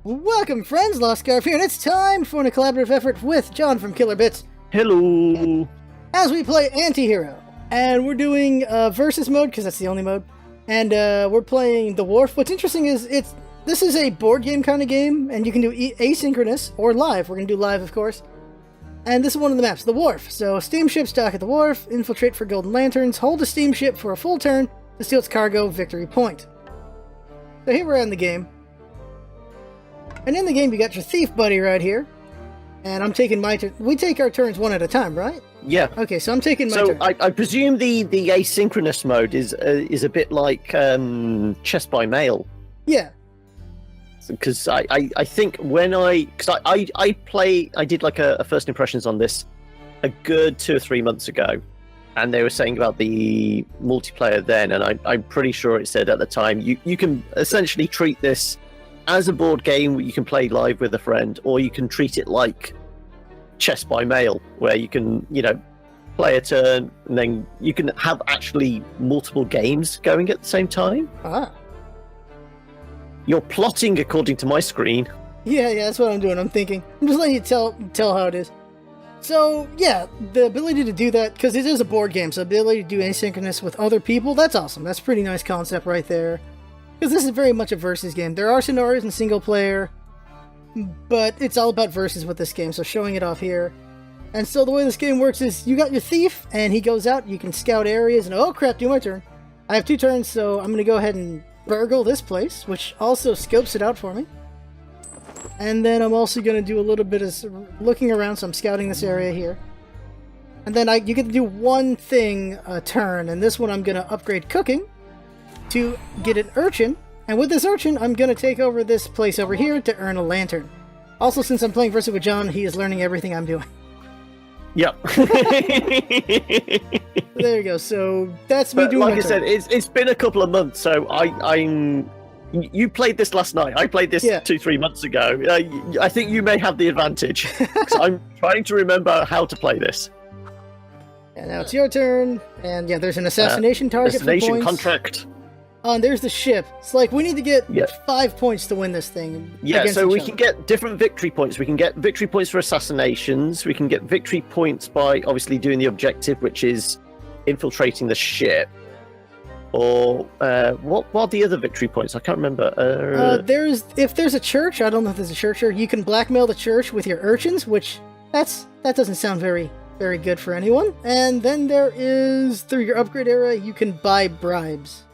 Welcome, friends. LostScarf here, and it's time for a collaborative effort with John from Killer Bits. Hello! As we play Antihero. And we're doing versus mode, because that's the only mode. And we're playing The Wharf. What's interesting is this is a board game kind of game, and you can do asynchronous or live. We're going to do live, of course. And this is one of the maps, The Wharf. So, steamships dock at the wharf, infiltrate for golden lanterns, hold a steamship for a full turn to steal its cargo, victory point. So here we're in the game. And in the game, you got your thief buddy right here. And I'm taking my turn. We take our turns one at a time, right? Yeah. Okay, so I'm taking my turn. So I presume the asynchronous mode is a bit like chess by mail. Yeah. Because I think when I did like a first impressions on this a good 2 or 3 months ago, and they were saying about the multiplayer then, and I'm pretty sure it said at the time you can essentially treat this as a board game you can play live with a friend, or you can treat it like chess by mail, where you can, play a turn, and then you can have actually multiple games going at the same time. Ah. You're plotting according to my screen. Yeah, that's what I'm doing. I'm thinking. I'm just letting you tell how it is. So, yeah, the ability to do that, because it is a board game, so the ability to do asynchronous with other people, that's awesome. That's a pretty nice concept right there. Because this is very much a versus game. There are scenarios in single player, but it's all about versus with this game, so showing it off here. And so the way this game works is you got your thief, and he goes out, you can scout areas, and oh crap, do my turn. I have 2 turns, so I'm going to go ahead and burgle this place, which also scopes it out for me. And then I'm also going to do a little bit of looking around, so I'm scouting this area here. And then you get to do one thing a turn, and this one I'm going to upgrade cooking to get an urchin, and with this urchin, I'm going to take over this place over here to earn a lantern. Also, since I'm playing versus with John, he is learning everything I'm doing. Yep. There you go. So that's me doing. Like my I said, turn. it's been a couple of months, so you played this last night. I played this 2-3 months ago. I think you may have the advantage. So I'm trying to remember how to play this. And now it's your turn. And yeah, there's an assassination target for points. Contract. And there's the ship. It's like we need to get 5 points to win this thing. Yeah, so we can get different victory points. We can get victory points for assassinations. We can get victory points by obviously doing the objective, which is infiltrating the ship. Or what are the other victory points? I can't remember. If there's a church, I don't know if there's a church here. You can blackmail the church with your urchins, which that doesn't sound very, very good for anyone. And then there is, through your upgrade area, you can buy bribes.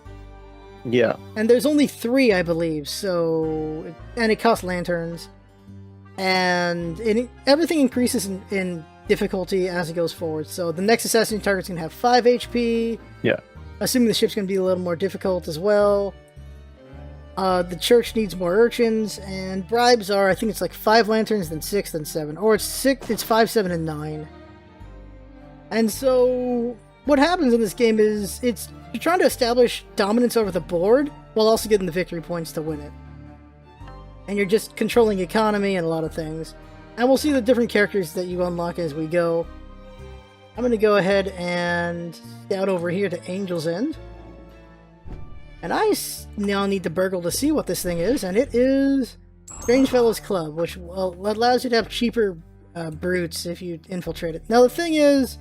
Yeah. And there's only 3, I believe, and it costs lanterns. And everything increases in difficulty as it goes forward. So the next assassin target's going to have 5 HP. Yeah. Assuming the ship's going to be a little more difficult as well. The church needs more urchins, and bribes are, I think it's like 5 lanterns, then 6, then 7. Or it's 5, 7, and 9. And so what happens in this game is you're trying to establish dominance over the board while also getting the victory points to win it. And you're just controlling economy and a lot of things. And we'll see the different characters that you unlock as we go. I'm going to go ahead and scout over here to Angel's End. And I now need to burgle to see what this thing is, and it is Strange Fellows Club, which allows you to have cheaper brutes if you infiltrate it. Now the thing is,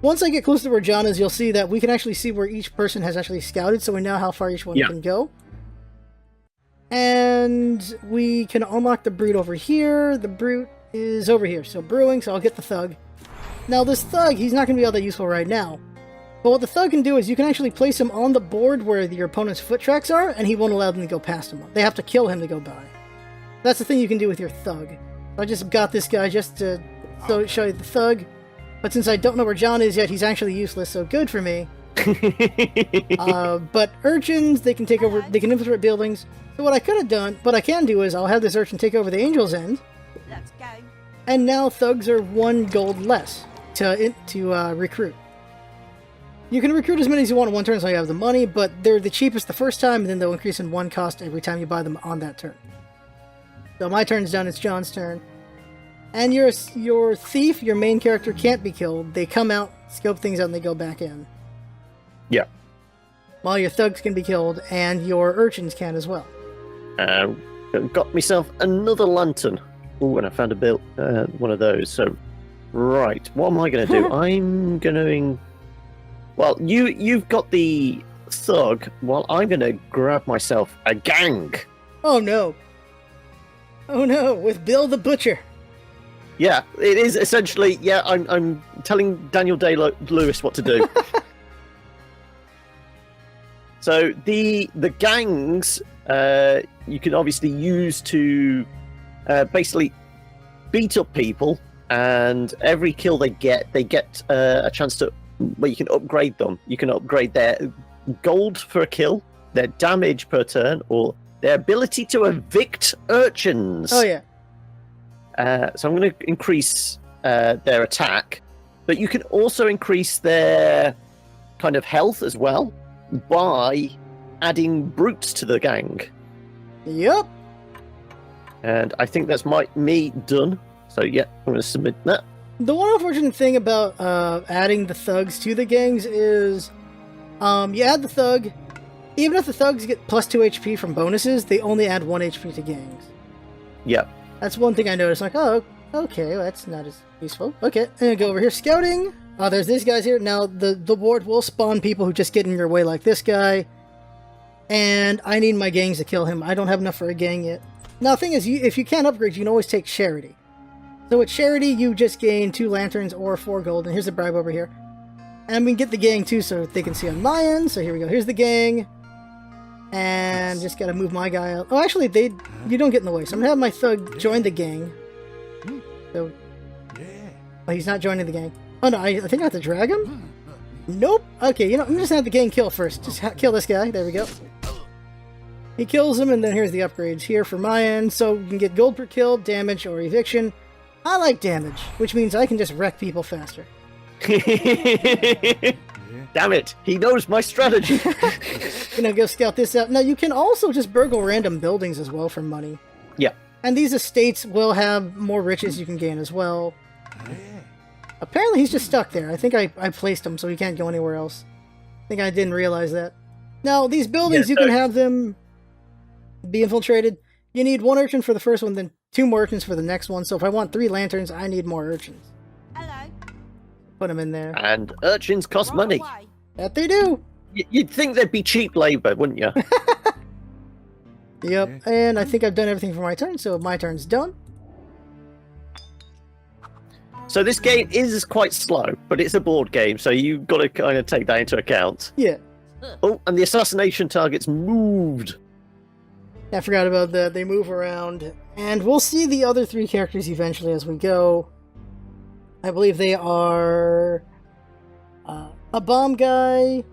once I get close to where John is, you'll see that we can actually see where each person has actually scouted, so we know how far each one can go. And we can unlock the brute over here. The brute is over here, so brewing, so I'll get the thug. Now this thug, he's not going to be all that useful right now. But what the thug can do is you can actually place him on the board where your opponent's foot tracks are, and he won't allow them to go past him. They have to kill him to go by. That's the thing you can do with your thug. I just got this guy just to show you the thug. But since I don't know where John is yet, he's actually useless, so good for me. But urchins, they can take over, they can infiltrate buildings. So what I could have done, what I can do is I'll have this urchin take over the Angel's End. Let's go. And now thugs are 1 gold less to recruit. You can recruit as many as you want in one turn so you have the money, but they're the cheapest the first time, and then they'll increase in 1 cost every time you buy them on that turn. So my turn's done, it's John's turn. And your thief, your main character, can't be killed. They come out, scope things out, and they go back in. Yeah. While your thugs can be killed, and your urchins can as well. Got myself another lantern. Oh, and I found one of those. So, right, what am I going to do? I'm going to... Well, you've got the thug. Well, I'm going to grab myself a gang. Oh no. Oh no, with Bill the Butcher. Yeah, it is essentially, yeah, I'm telling Daniel Day-Lewis what to do. So the gangs you can obviously use to basically beat up people, and every kill they get a chance to, well, you can upgrade them. You can upgrade their gold for a kill, their damage per turn, or their ability to evict urchins. Oh yeah. So I'm going to increase their attack, but you can also increase their kind of health as well by adding brutes to the gang. Yep. And I think that's me done. So yeah, I'm going to submit that. The one unfortunate thing about adding the thugs to the gangs is you add the thug, even if the thugs get plus 2 HP from bonuses, they only add 1 HP to gangs. Yep. That's one thing I noticed, like, oh, okay, well, that's not as useful. Okay, I'm gonna go over here. Scouting. Oh, there's these guys here. Now, the board will spawn people who just get in your way, like this guy. And I need my gangs to kill him. I don't have enough for a gang yet. Now, the thing is, if you can't upgrade, you can always take Charity. So with Charity, you just gain 2 lanterns or 4 gold. And here's the bribe over here. And we can get the gang, too, so they can see on my end. So here we go. Here's the gang. And just gotta move my guy out. Oh, actually, you don't get in the way. So I'm gonna have my thug join the gang. So, oh, he's not joining the gang. Oh no, I think I have to drag him? Nope. Okay, you know, I'm just gonna have the gang kill first. Just kill this guy. There we go. He kills him, and then here's the upgrades here for my end. So you can get gold per kill, damage, or eviction. I like damage, which means I can just wreck people faster. Damn it, he knows my strategy. Gonna go scout this out. Now, you can also just burgle random buildings as well for money. Yeah. And these estates will have more riches you can gain as well. Apparently, he's just stuck there. I think I placed him so he can't go anywhere else. I think I didn't realize that. Now, these buildings, you can have them be infiltrated. You need 1 urchin for the first one, then 2 more urchins for the next one. So if I want 3 lanterns, I need more urchins. Put them in there. And urchins cost money. That they do. You'd think they'd be cheap labor, wouldn't you? Yep, and I think I've done everything for my turn, so my turn's done. So this game is quite slow, but it's a board game, so you've got to kind of take that into account. Yeah. Oh, and the assassination target's moved. I forgot about that. They move around. And we'll see the other 3 characters eventually as we go. I believe they are a bomb guy.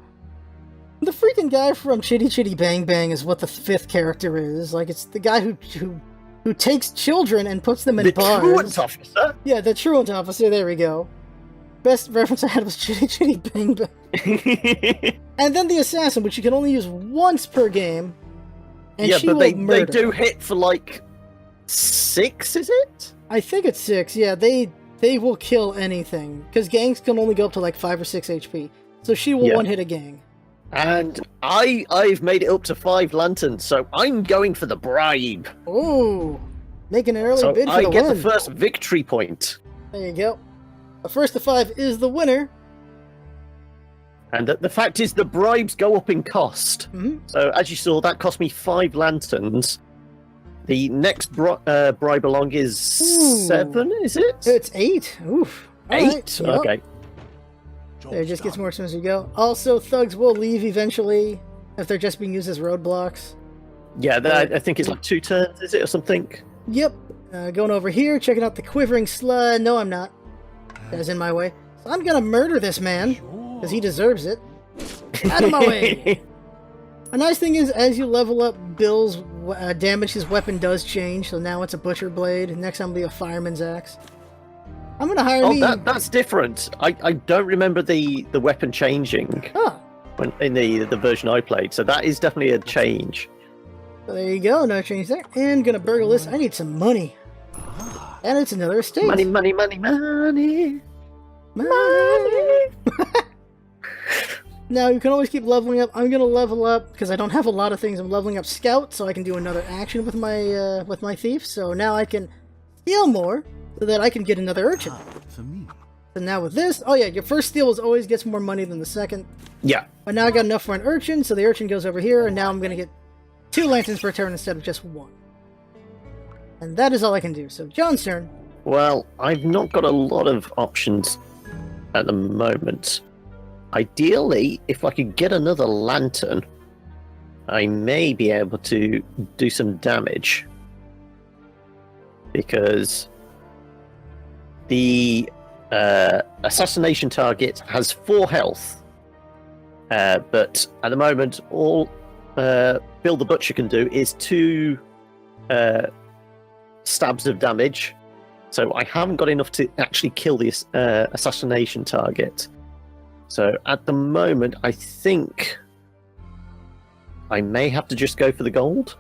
The freaking guy from Chitty Chitty Bang Bang is what the 5th character is. Like, it's the guy who takes children and puts them in bars. The truant officer? Yeah, the truant officer. There we go. Best reference I had was Chitty Chitty Bang Bang. And then the assassin, which you can only use once per game. And yeah, she but will they murder. do hit for like 6, is it? I think it's 6. Yeah, they will kill anything. Because gangs can only go up to like 5 or 6 HP. So she will one-hit a gang. And I've made it up to 5 lanterns, so I'm going for the bribe. Ooh, making an early So bid for I the get win. the first victory point. There you go. The first to 5 is the winner. And the fact is, the bribes go up in cost. Mm-hmm. So as you saw, that cost me 5 lanterns. The next bribe along is 7, is it? It's 8. Oof. All 8? right, yep. Okay. There, it just gets more expensive as you go. Also, thugs will leave eventually if they're just being used as roadblocks. Yeah, I think it's like 2 turns, is it, or something? Yep. Going over here, checking out the quivering slud. No, I'm not. That's in my way. So I'm gonna murder this man, because he deserves it. Out of my way! A nice thing is, as you level up, Bill's damage his weapon does change, so now it's a butcher blade. Next time it'll be a fireman's axe. I'm gonna hire me... that's different. I don't remember the weapon changing in the version I played, so that is definitely a change. So there you go, no change there. And gonna burgle this. I need some money. And it's another estate. Money, money, money, money. Money. Now, you can always keep leveling up. I'm going to level up, because I don't have a lot of things. I'm leveling up Scout, so I can do another action with my thief. So now I can steal more, so that I can get another Urchin. For me. So now with this, oh yeah, your first steal always gets more money than the second. Yeah. But now I got enough for an Urchin, so the Urchin goes over here, and now I'm going to get 2 lanterns per turn instead of just 1. And that is all I can do. So John's turn. Well, I've not got a lot of options at the moment. Ideally, if I could get another lantern, I may be able to do some damage. Because the assassination target has 4 health. But at the moment, all Bill the Butcher can do is 2 stabs of damage. So I haven't got enough to actually kill the assassination target. So at the moment, I think I may have to just go for the gold.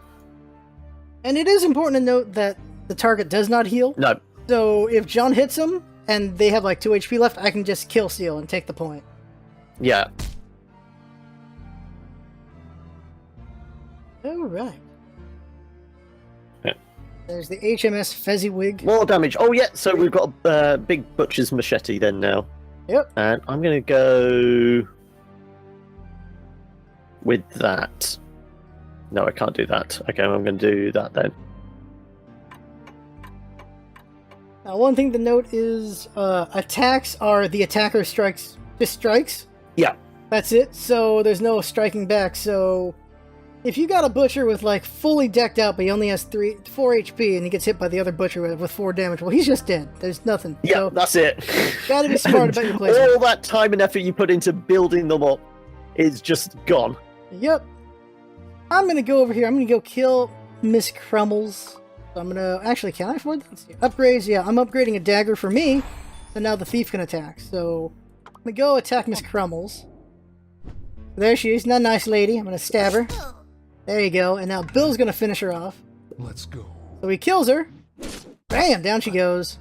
And it is important to note that the target does not heal. No. So if John hits him and they have like 2 HP left, I can just kill Seal and take the point. Yeah. Alright. Yeah. There's the HMS Fezziwig. More damage. Oh yeah, so we've got a big butcher's machete then now. Yep. And I'm going to go with that. No, I can't do that. Okay, I'm going to do that then. Now, one thing to note is attacks are the attacker strikes, just strikes. Yeah. That's it. So there's no striking back. So if you got a butcher with like fully decked out, but he only has 4 HP, and he gets hit by the other butcher with 4 damage, well, he's just dead. There's nothing. Yeah, so, that's it. gotta be smart about your placement. All that time and effort you put into building them up is just gone. Yep. I'm gonna go over here. I'm gonna go kill Miss Crummels. So I'm gonna actually, can I afford that? Let's see. Upgrades. Yeah, I'm upgrading a dagger for me, so now the thief can attack. So I'm gonna go attack Miss Crummels. There she is. Not a nice lady. I'm gonna stab her. There you go. And now Bill's gonna finish her off. Let's go. So he kills her. Bam! Down she goes.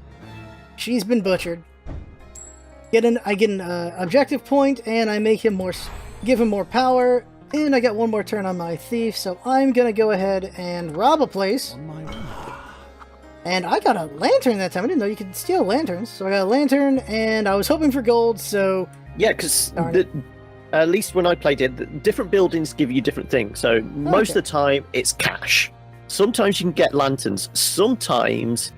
She's been butchered. I get an objective point, and I make him give him more power. And I got 1 more turn on my thief, so I'm gonna go ahead and rob a place. On my way. And I got a lantern that time. I didn't know you could steal lanterns. So I got a lantern, and I was hoping for gold, so... Yeah, because at least when I played it, the different buildings give you different things. So most of the time, it's cash. Sometimes you can get lanterns. Sometimes,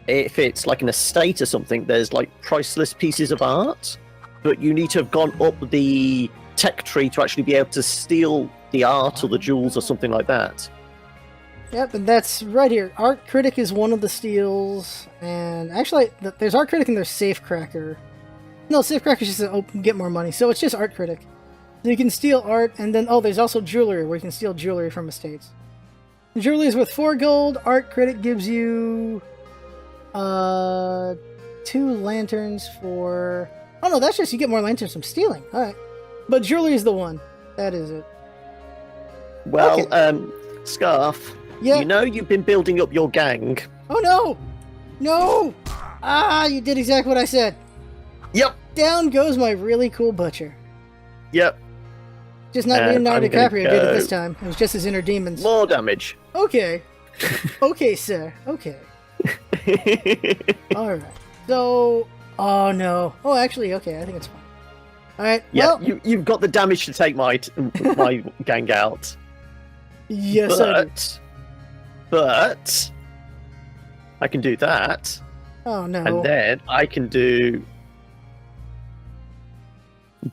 if it's like an estate or something, there's like priceless pieces of art. But you need to have gone up the tech tree to actually be able to steal the art or the jewels or something like that. Yep, and that's right here. Art Critic is one of the steals. And actually, there's Art Critic and there's Safe Cracker. No, Safe Cracker is just to get more money. So it's just Art Critic. So you can steal art, and then, oh, there's also jewelry, where you can steal jewelry from estates. Jewelry is worth 4 gold. Art Critic gives you 2 lanterns for... Oh no, that's just you get more lanterns from stealing. Alright. But jewelry is the one. That is it. Well, okay. Scarf, yeah. You know you've been building up your gang. Oh no! No! Ah, you did exactly what I said. Yep. Down goes my really cool butcher. Yep. Just not Leonardo DiCaprio did it this time. It was just his inner demons. More damage. Okay. Okay, sir. Okay. Alright. So... Oh, no. Oh, actually, okay. I think it's fine. Alright, yeah, well... you've got the damage to take my gang out. Yes, I do. But... I can do that. Oh, no. And then I can do...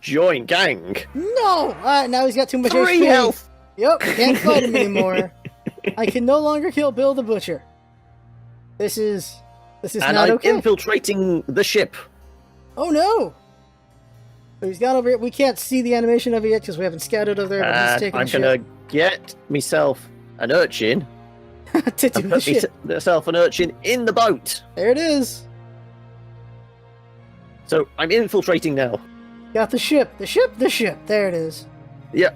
Join gang. No! Alright, now he's got too much 3 HP. health! Yep, can't fight him anymore. I can no longer kill Bill the Butcher. This is and not I'm okay. infiltrating the ship. Oh no! So he's got over here. We can't see the animation of it yet because we haven't scouted over there, but he's And taking I'm the ship. gonna get myself an urchin. to do And the put ship. myself an urchin in the boat. There it is. So I'm infiltrating now. Got the ship. The ship. The ship. There it is. Yep.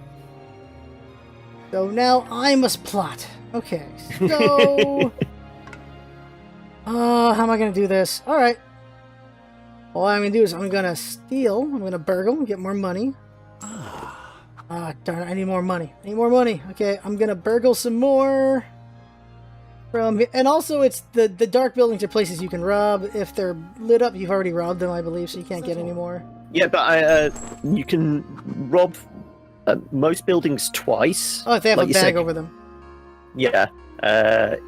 So now I must plot. Okay. So... how am I going to do this? Alright. All I'm going to do is I'm going to steal. I'm going to burgle and get more money. Ah, darn it, I need more money. I need more money. Okay, I'm gonna burgle some more. And also, it's the dark buildings are places you can rob. If they're lit up, you've already robbed them, I believe, so you can't get any more. Yeah, but you can rob most buildings twice. Oh, if they have a bag over them. Yeah.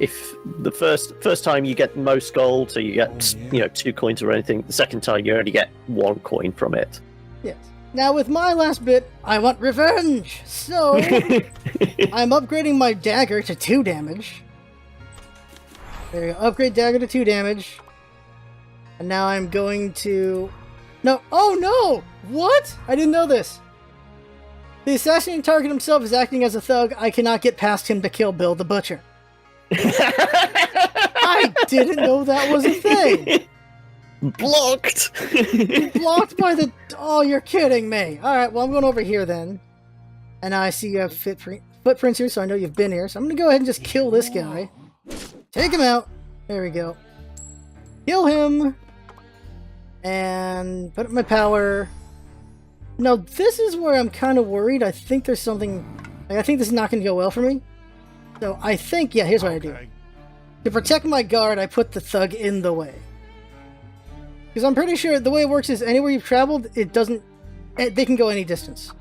If the first time you get most gold, so you get 2 coins or anything. The second time you only get 1 coin from it. Yes. Now with my last bit, I want revenge. So I'm upgrading my dagger to 2 damage. There you go. Upgrade dagger to 2 damage. And now I'm going to... No. Oh, no! What? I didn't know this. The assassinating target himself is acting as a thug. I cannot get past him to kill Bill the Butcher. I didn't know that was a thing. Blocked! Blocked by the... Oh, you're kidding me. Alright, well, I'm going over here then. And I see you have footprints here, so I know you've been here. So I'm going to go ahead and just kill this guy. Take him out. There we go. Kill him. And put up my power. Now, this is where I'm kind of worried. I think there's something... I think this is not going to go well for me. So I think... Yeah, here's what I do. To protect my guard, I put the thug in the way. Because I'm pretty sure the way it works is anywhere you've traveled, it doesn't... They can go any distance.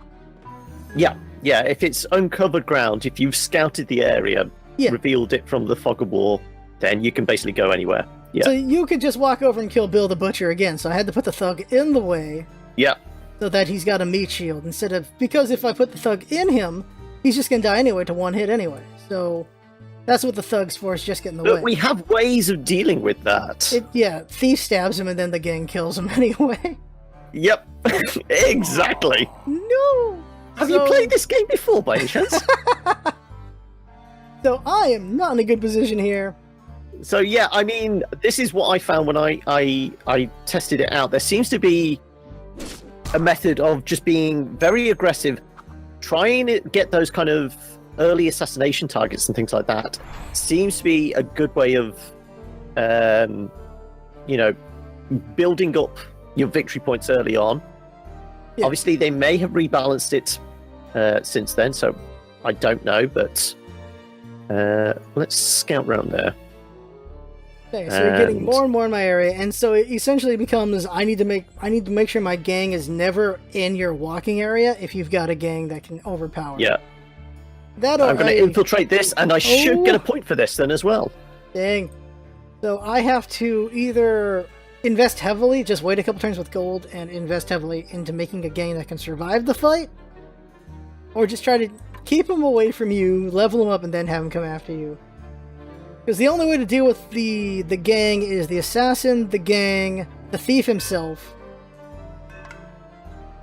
Yeah. If it's uncovered ground, if you've scouted the area... Yeah. Revealed it from the fog of war, then you can basically go anywhere. Yeah. So you could just walk over and kill Bill the Butcher again, so I had to put the thug in the way. Yeah. So that he's got a meat shield instead of... Because if I put the thug in him, he's just going to die anyway to 1 hit anyway. So that's what the thug's for, is just get in the way. But we have ways of dealing with that. Yeah, Thief stabs him and then the gang kills him anyway. Yep. Exactly. No! Have you played this game before by any chance? So I am not in a good position here. So yeah, I mean, this is what I found when I tested it out. There seems to be a method of just being very aggressive, trying to get those kind of early assassination targets and things like that. Seems to be a good way of, building up your victory points early on. Yeah. Obviously, they may have rebalanced it since then, so I don't know, but... let's scout around there. Okay, so you're getting more and more in my area, and so it essentially becomes I need to make sure my gang is never in your walking area if you've got a gang that can overpower. Yeah. I'm going to infiltrate this, and I should get a point for this then as well. Dang. So I have to either invest heavily, just wait a couple turns with gold, and invest heavily into making a gang that can survive the fight, or just try to keep them away from you, level them up, and then have them come after you. Because the only way to deal with the gang is the assassin, the gang, the thief himself.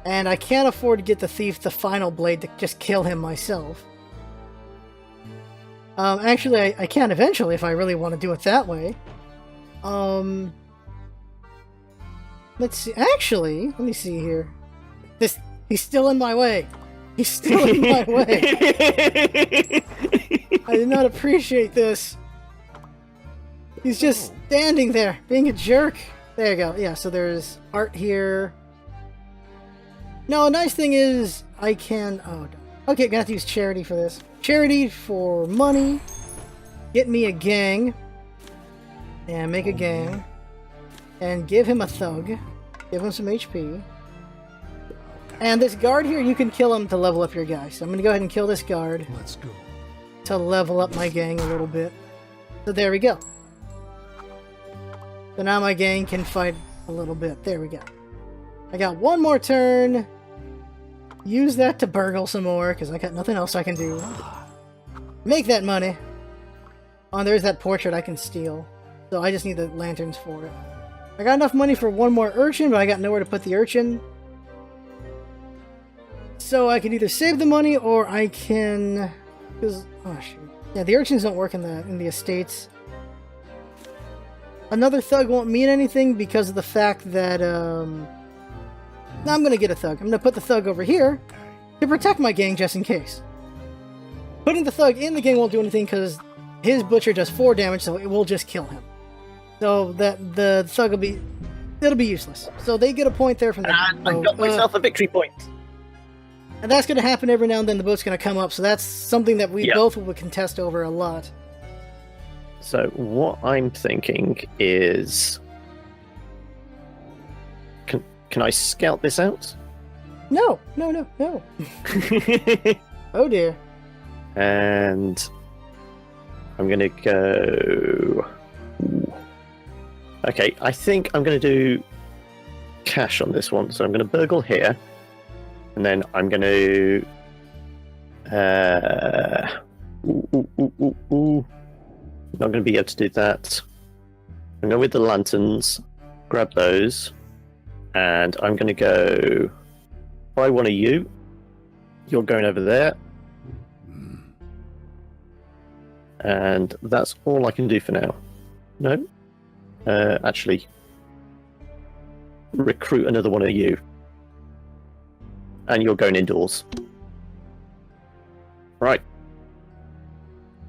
And I can't afford to get the thief the final blade to just kill him myself. Actually, I can eventually if I really want to do it that way. Let's see. Actually, let me see here. He's still in my way. He's still in my way. I did not appreciate this. He's just standing there, being a jerk. There you go. Yeah, so there's art here. No, a nice thing is I can... Oh, okay, gonna have to use charity for this. Charity for money. Get me a gang. And make a gang. And give him a thug. Give him some HP. And this guard here, you can kill him to level up your guy. So I'm going to go ahead and kill this guard. Let's go. To level up my gang a little bit. So there we go. So now my gang can fight a little bit. There we go. I got one more turn. Use that to burgle some more, because I got nothing else I can do. Make that money. Oh, there's that portrait I can steal. So I just need the lanterns for it. I got enough money for one more urchin, but I got nowhere to put the urchin. So I can either save the money, or I can... Because, oh shoot. Yeah, the urchins don't work in the estates. Another thug won't mean anything because of the fact that, No, I'm gonna get a thug. I'm gonna put the thug over here to protect my gang just in case. Putting the thug in the gang won't do anything because his butcher does 4 damage, so it will just kill him. So that the thug will be... It'll be useless. So they get a point there from the... And I got myself a victory point. And that's going to happen every now and then. The boat's going to come up, so that's something that we Yeah. both will contest over a lot. So what I'm thinking is, can I scout this out? No. Oh dear. And I'm gonna go. Ooh. Okay, I think I'm gonna do cash on this one. So I'm gonna burgle here, and then I'm gonna. Not gonna be able to do that. I'm going with the lanterns. Grab those. And I'm going to go buy one of you. You're going over there. And that's all I can do for now. No? Actually, recruit another one of you. And you're going indoors. Right.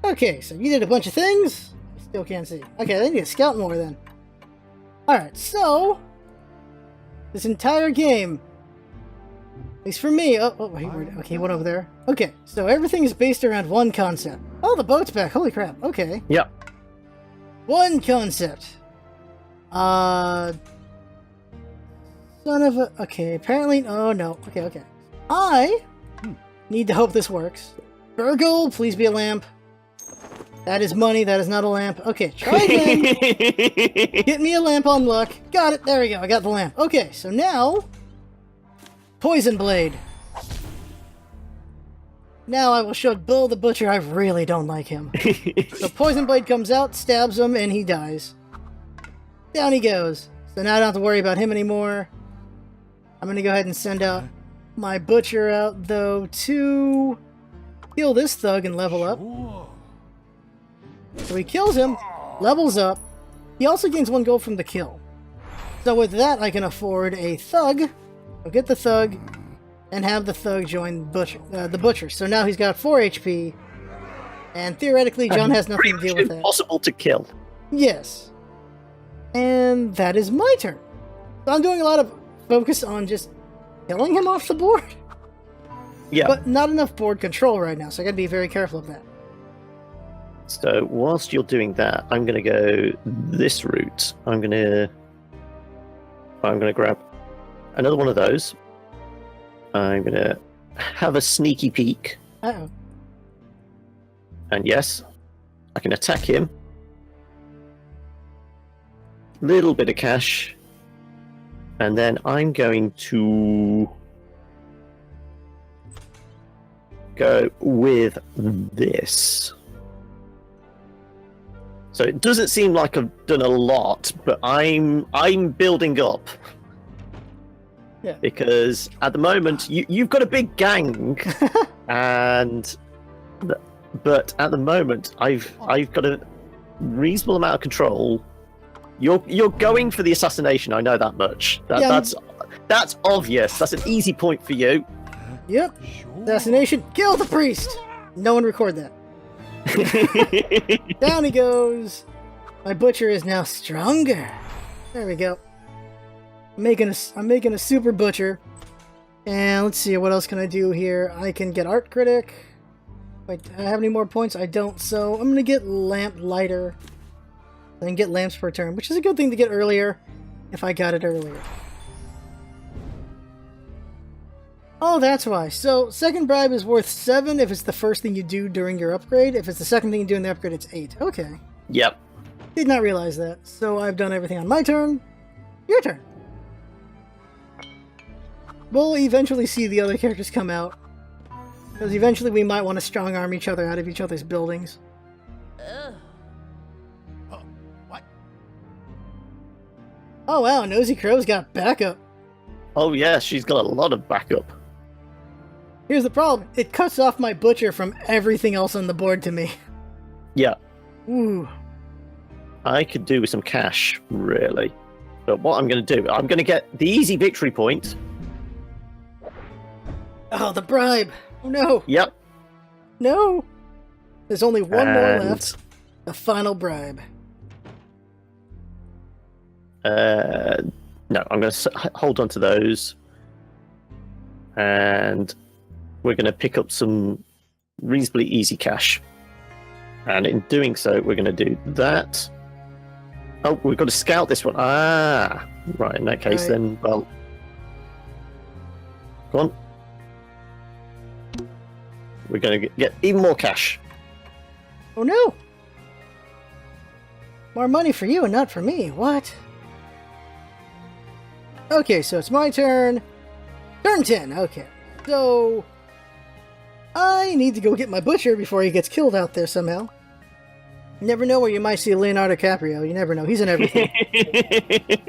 Okay, so you did a bunch of things. I still can't see. Okay, I need to scout more then. Alright, so this entire game, at least for me, okay, what over there? Okay, so everything is based around one concept. Oh, the boat's back. Holy crap. Okay. Yep. One concept. Son of a... Okay, apparently... Oh, no. Okay. I need to hope this works. Burgle, please be a lamp. That is money. That is not a lamp. Okay, try again. Get me a lamp on luck. Got it. There we go. I got the lamp. Okay, so now... Poison Blade. Now I will show Bill the Butcher I really don't like him. So Poison Blade comes out, stabs him, and he dies. Down he goes. So now I don't have to worry about him anymore. I'm going to go ahead and send out my Butcher out, though, to kill this thug and level up. So he kills him, levels up. He also gains 1 gold from the kill. So with that, I can afford a thug. I'll get the thug, and have the thug join the Butcher. So now he's got 4 HP, and theoretically, John has nothing to deal with that. Impossible to kill. Yes. And that is my turn. So I'm doing a lot of focus on just killing him off the board. Yeah. But not enough board control right now, so I gotta be very careful of that. So whilst you're doing that, I'm going to go this route. I'm going to grab another one of those. I'm going to have a sneaky peek. Uh-oh. And yes, I can attack him. Little bit of cash. And then I'm going to go with this. So it doesn't seem like I've done a lot, but I'm building up. Yeah. Because at the moment you've got a big gang, but at the moment I've got a reasonable amount of control. You're going for the assassination. I know that much. That's obvious. That's an easy point for you. Yep. Assassination. Kill the priest. No one record that. Down he goes. My Butcher is now stronger. There we go. I'm making a super Butcher. And let's see, what else can I do here? I can get Art Critic. Wait, do I have any more points? I don't, so I'm gonna get Lamp Lighter. Then get lamps per turn, which is a good thing to get earlier if I got it earlier. Oh, that's why. So, second bribe is worth 7 if it's the first thing you do during your upgrade. If it's the second thing you do in the upgrade, it's 8. Okay. Yep. Did not realize that. So, I've done everything on my turn. Your turn. We'll eventually see the other characters come out. Because eventually we might want to strong arm each other out of each other's buildings. Oh wow, Nosy Crow's got backup. Oh yeah, she's got a lot of backup. Here's the problem. It cuts off my Butcher from everything else on the board to me. Yeah. Ooh. I could do with some cash, really. But what I'm going to do, I'm going to get the easy victory point. Oh, the bribe. Oh no. Yep. No. There's only one more left. The final bribe. No, I'm going to hold on to those. And we're going to pick up some reasonably easy cash. And in doing so, we're going to do that. Oh, we've got to scout this one. Ah, right. In that case, then, well, go on. We're going to get even more cash. Oh no! More money for you and not for me. What? Okay, so it's my turn. Turn 10. Okay. So I need to go get my butcher before he gets killed out there somehow. You never know where you might see Leonardo DiCaprio. You never know. He's in everything.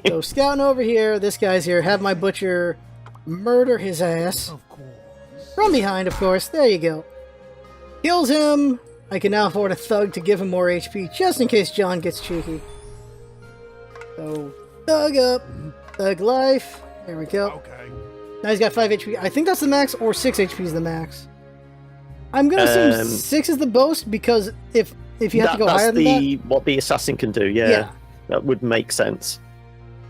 So scouting over here, this guy's here. Have my butcher murder his ass. Of course. From behind, of course. There you go. Kills him. I can now afford a thug to give him more HP, just in case John gets cheeky. So, thug up. Thug life. There we go. Okay. Now he's got 5 HP. I think that's the max, or 6 HP is the max. I'm gonna assume 6 is the most, because if you have to go higher than that... what the assassin can do, yeah. That would make sense.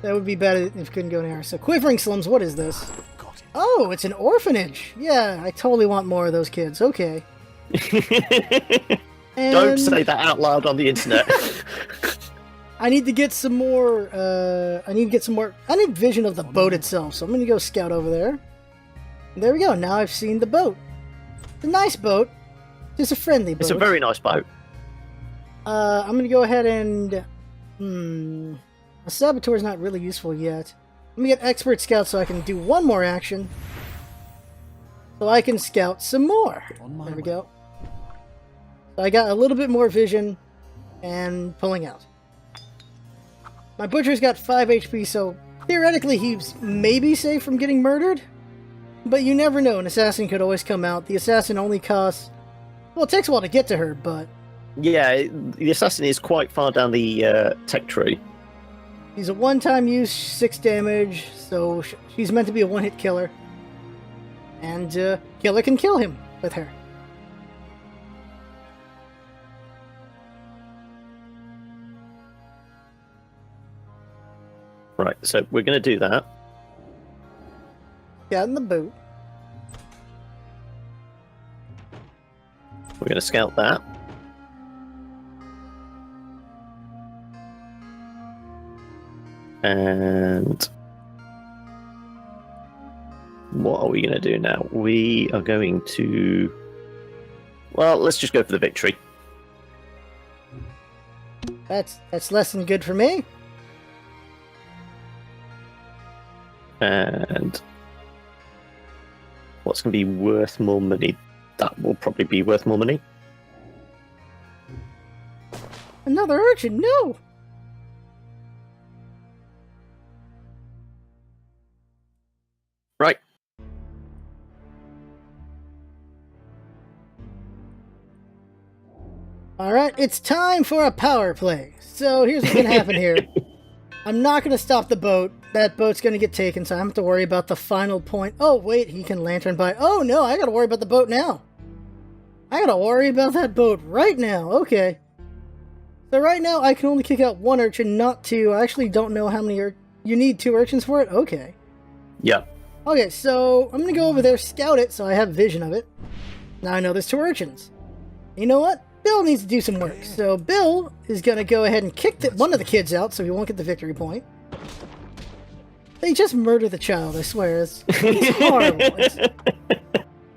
That would be better if it couldn't go in there. So, Quivering Slums, what is this? Got it. Oh, it's an orphanage! Yeah, I totally want more of those kids. Okay. Don't say that out loud on the internet. I need to get some more, I need vision of the boat itself, so I'm gonna go scout over there. There we go, now I've seen the boat. It's a nice boat. Just a friendly boat. It's a very nice boat. I'm gonna go ahead and... A Saboteur's not really useful yet. Let me get Expert Scout so I can do one more action. So I can scout some more. There we go. So I got a little bit more vision and pulling out. My butcher's got 5 HP, so theoretically he's maybe safe from getting murdered. But you never know, an assassin could always come out. The assassin only costs... Well, it takes a while to get to her, but... Yeah, the assassin is quite far down the tech tree. He's a one-time use, 6 damage, so she's meant to be a one-hit killer. And killer can kill him with her. Right, so we're going to do that. Got in the boot. We're going to scout that. And what are we going to do now? We are going to... Well, let's just go for the victory. That's less than good for me. And what's going to be worth more money? That will probably be worth more money. Another urchin, no! Right. Alright, it's time for a power play. So here's what's gonna happen here. I'm not gonna stop the boat. That boat's gonna get taken, so I don't have to worry about the final point. Oh, wait, he can lantern by. Oh, no, I gotta worry about the boat now. I gotta worry about that boat right now. Okay. So right now, I can only kick out 1 urchin, not 2. I actually don't know how many you need 2 urchins for it? Okay. Yeah. Okay, so I'm gonna go over there, scout it, so I have vision of it. Now I know there's 2 urchins. You know what? Bill needs to do some work. So Bill is gonna go ahead and kick one of the kids out, so he won't get the victory point. They just murder the child, I swear. It's horrible.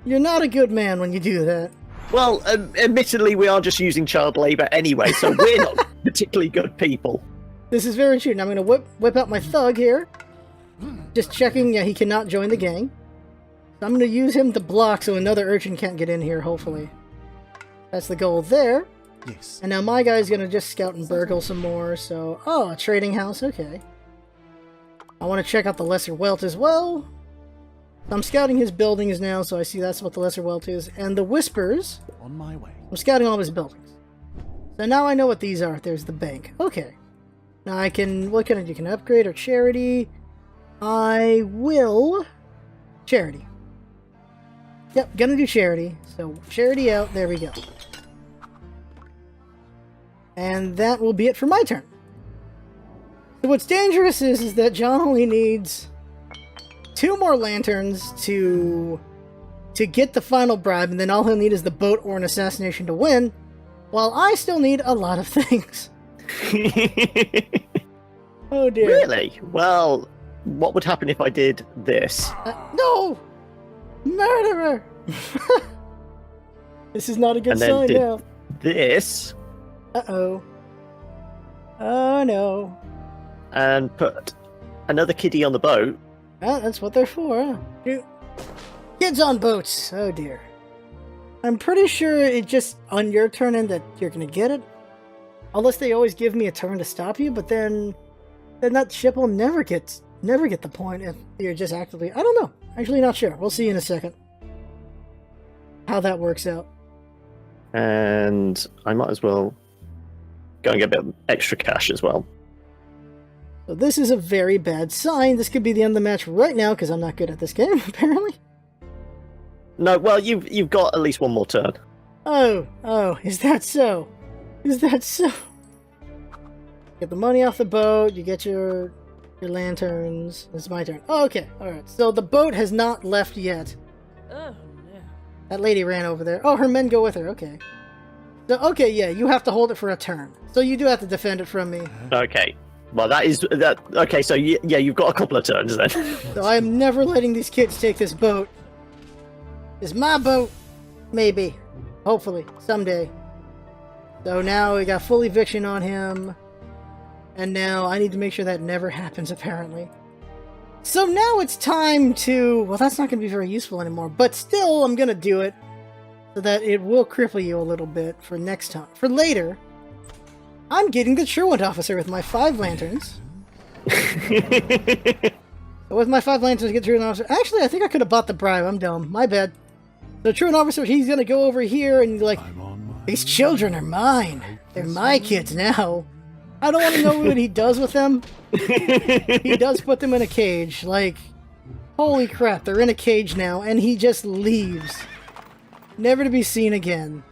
You're not a good man when you do that. Well, admittedly, we are just using child labour anyway, so we're not particularly good people. This is very true. Now I'm going to whip out my thug here. Just checking, yeah, he cannot join the gang. So I'm going to use him to block so another urchin can't get in here, hopefully. That's the goal there. Yes. And now my guy's going to just scout and burgle some more, so... Oh, a trading house, okay. I want to check out the Lesser Welt as well. I'm scouting his buildings now, so I see that's what the Lesser Welt is. And the Whispers... On my way. I'm scouting all of his buildings. So now I know what these are. There's the bank. Okay. Now I can... What can I do? Can I upgrade or charity? I will... Charity. Yep, gonna do charity. So, charity out. There we go. And that will be it for my turn. So what's dangerous is that John only needs 2 more lanterns to to get the final bribe, and then all he'll need is the boat or an assassination to win, while I still need a lot of things. Oh dear. Really? Well, what would happen if I did this? No! Murderer! This is not a good And then sign did now. this, Uh-oh. Oh no. and put another kiddie on the boat. Well, that's what they're for, huh? Kids on boats! Oh dear. I'm pretty sure it's just on your turn and that you're gonna get it. Unless they always give me a turn to stop you, but then that ship will never get the point if you're just actively... I don't know. Actually not sure. We'll see in a second how that works out. And I might as well go and get a bit of extra cash as well. So this is a very bad sign. This could be the end of the match right now because I'm not good at this game, apparently. No, well, you've got at least one more turn. Oh, is that so? Is that so? Get the money off the boat, you get your lanterns. It's my turn. Oh, okay, alright. So the boat has not left yet. Oh, no. That lady ran over there. Oh, her men go with her, okay. So, okay, yeah, you have to hold it for a turn. So you do have to defend it from me. Okay. Well, that. Okay, so yeah, you've got a couple of turns then. So I am never letting these kids take this boat. It's my boat. Maybe. Hopefully. Someday. So now we got full eviction on him. And now I need to make sure that never happens, apparently. So now it's time to... Well, that's not going to be very useful anymore. But still, I'm going to do it. So that it will cripple you a little bit for next time. For later, I'm getting the truant officer with my 5 lanterns. With my 5 lanterns to get truant officer... Actually, I think I could have bought the bribe. I'm dumb. My bad. The truant officer, he's going to go over here and like... These children are mine. They're my kids now. I don't want to know what he does with them. He does put them in a cage. Like, holy crap, they're in a cage now, and he just leaves. Never to be seen again.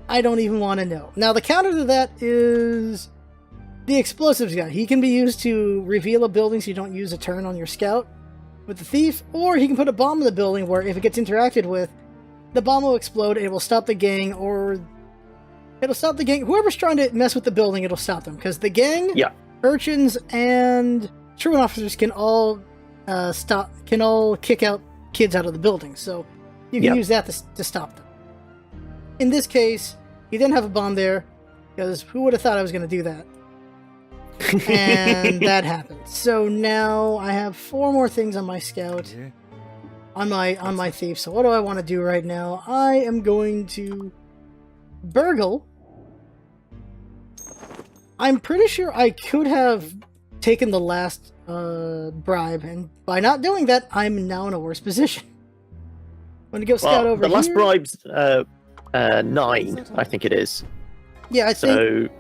I don't even want to know. Now, the counter to that is the explosives guy. He can be used to reveal a building so you don't use a turn on your scout with the thief, or he can put a bomb in the building where if it gets interacted with, the bomb will explode, it will stop the gang, or it'll stop the gang. Whoever's trying to mess with the building, it'll stop them. Because the gang, urchins, and truant officers can all kick out kids out of the building. So you can use that to stop them. In this case, he didn't have a bomb there, because who would have thought I was going to do that? And that happened. So now I have 4 more things on my scout. On my thief. So what do I want to do right now? I am going to burgle. I'm pretty sure I could have taken the last bribe, and by not doing that, I'm now in a worse position. I'm gonna go scout over the here. last bribe's 9, I think it is. Yeah, I think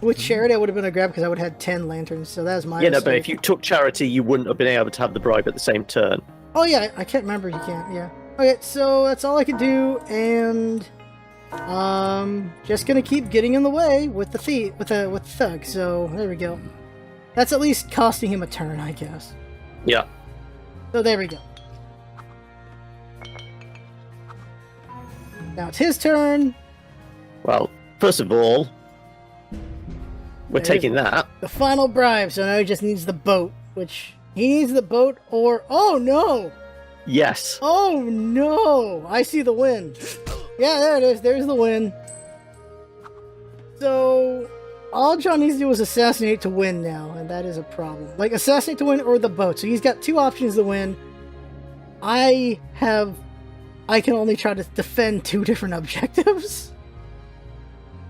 with charity I would have been a grab because I would have had 10 lanterns. So that was my mistake. No, but if you took charity, you wouldn't have been able to have the bribe at the same turn. Oh yeah, I can't remember. You can't. Yeah. Okay, so that's all I can do, and just gonna keep getting in the way with the thief, with the thug. So there we go. That's at least costing him a turn, I guess. Yeah. So there we go. Now it's his turn. Well, first of all, we're taking that. The final bribe. So now he just needs the boat, which he needs the boat or... Oh, no! Yes. Oh, no! I see the win. Yeah, there it is. There's the win. So, all John needs to do is assassinate to win now, and that is a problem. Like, assassinate to win or the boat. So he's got 2 options to win. I can only try to defend 2 different objectives.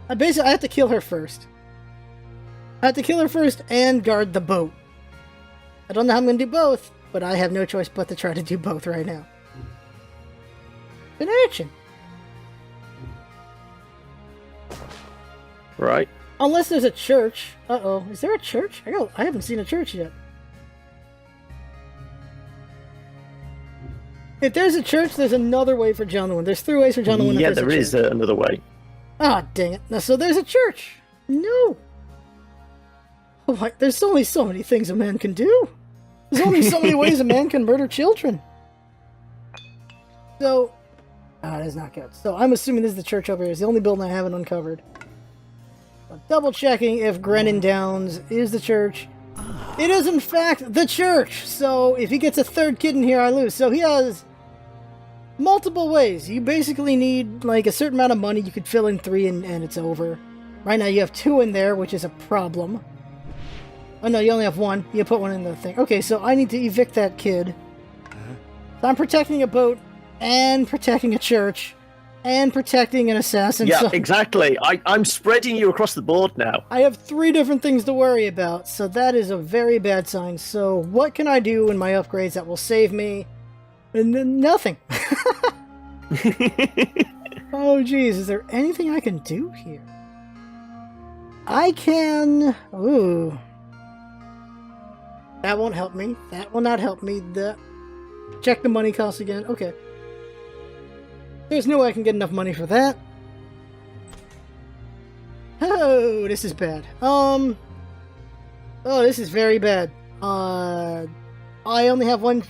I have to kill her first. I have to kill her first and guard the boat. I don't know how I'm going to do both, but I have no choice but to try to do both right now. An urchin. Right. Unless there's a church. Uh-oh. Is there a church? I haven't seen a church yet. If there's a church, there's another way for John to win. There's 3 ways for John to win. Yeah, there is another way. Ah, dang it. Now, so there's a church. No. Oh my, there's only so many things a man can do. There's only so many ways a man can murder children. So, that is not good. So I'm assuming this is the church over here. It's the only building I haven't uncovered. So double checking if Grennan Downs is the church. It is in fact the church. So if he gets a third kid in here, I lose. So he has multiple ways. You basically need like a certain amount of money. You could fill in 3 and it's over. Right now you have 2 in there, which is a problem. Oh no, you only have 1. You put 1 in the thing. Okay, so I need to evict that kid. So I'm protecting a boat, and protecting a church, and protecting an assassin. Yeah, so exactly. I'm spreading you across the board now. I have 3 different things to worry about, so that is a very bad sign. So what can I do in my upgrades that will save me? And then nothing. Oh geez, is there anything I can do here? I can... Ooh. That won't help me. That will not help me. Check the money cost again. Okay. There's no way I can get enough money for that. Oh, this is bad. Oh, this is very bad. I only have 1...